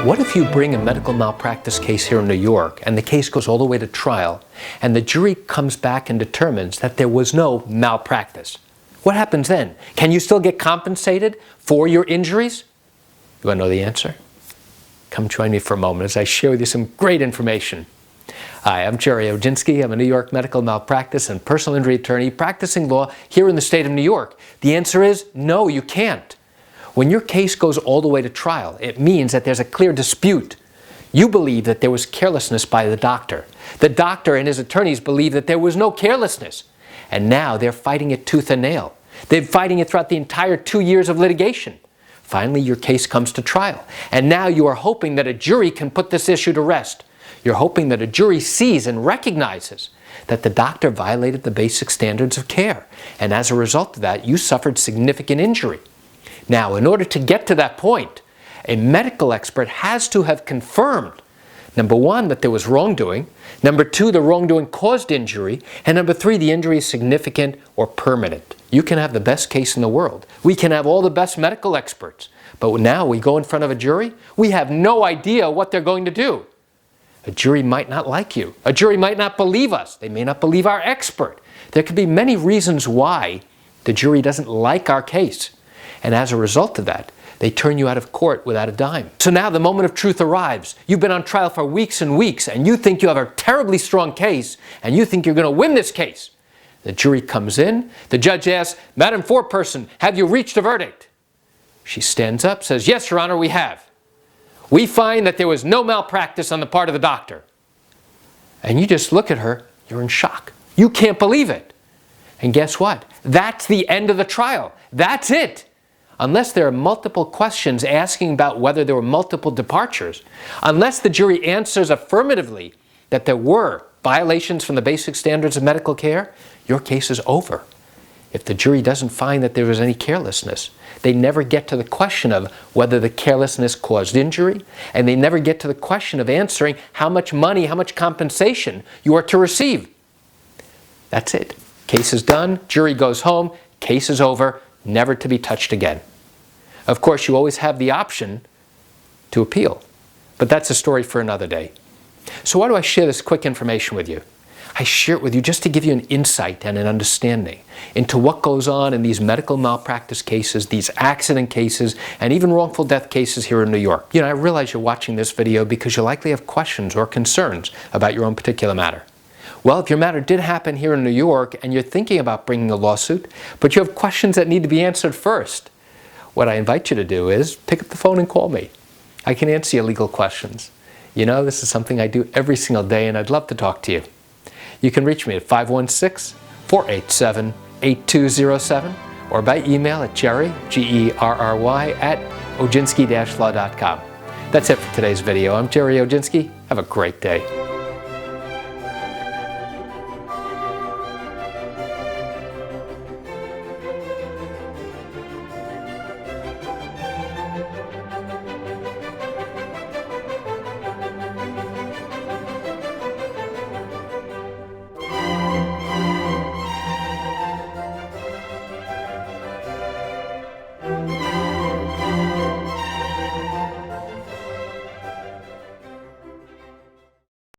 What if you bring a medical malpractice case here in New York and the case goes all the way to trial and the jury comes back and determines that there was no malpractice? What happens then? Can you still get compensated for your injuries? You want to know the answer? Come join me for a moment as I share with you some great information. Hi, I'm Gerry Oginski. I'm a New York medical malpractice and personal injury attorney practicing law here in the state of New York. The answer is no, you can't. When your case goes all the way to trial, it means that there's a clear dispute. You believe that there was carelessness by the doctor. The doctor and his attorneys believe that there was no carelessness. And now they're fighting it tooth and nail. They're fighting it throughout the entire 2 years of litigation. Finally, your case comes to trial. And now you are hoping that a jury can put this issue to rest. You're hoping that a jury sees and recognizes that the doctor violated the basic standards of care. And as a result of that, you suffered significant injury. Now, in order to get to that point, a medical expert has to have confirmed, number one, that there was wrongdoing, number two, the wrongdoing caused injury, and number three, the injury is significant or permanent. You can have the best case in the world. We can have all the best medical experts. But now we go in front of a jury, we have no idea what they're going to do. A jury might not like you. A jury might not believe us. They may not believe our expert. There could be many reasons why the jury doesn't like our case. And as a result of that, they turn you out of court without a dime. So now the moment of truth arrives. You've been on trial for weeks and weeks, and you think you have a terribly strong case, and you think you're going to win this case. The jury comes in. The judge asks, "Madam Foreperson, have you reached a verdict?" She stands up, says, "Yes, Your Honor, we have. We find that there was no malpractice on the part of the doctor." And you just look at her, you're in shock. You can't believe it. And guess what? That's the end of the trial. That's it. Unless there are multiple questions asking about whether there were multiple departures, unless the jury answers affirmatively that there were violations from the basic standards of medical care, your case is over. If the jury doesn't find that there was any carelessness, they never get to the question of whether the carelessness caused injury, and they never get to the question of answering how much money, how much compensation you are to receive. That's it. Case is done, jury goes home, case is over, never to be touched again. Of course, you always have the option to appeal, but that's a story for another day. So why do I share this quick information with you? I share it with you just to give you an insight and an understanding into what goes on in these medical malpractice cases, these accident cases, and even wrongful death cases here in New York. You know, I realize you're watching this video because you likely have questions or concerns about your own particular matter. Well, if your matter did happen here in New York and you're thinking about bringing a lawsuit, but you have questions that need to be answered first, what I invite you to do is pick up the phone and call me. I can answer your legal questions. You know, this is something I do every single day, and I'd love to talk to you. You can reach me at 516-487-8207 or by email at Gerry, Gerry, at oginski-law.com. That's it for today's video. I'm Gerry Oginski. Have a great day.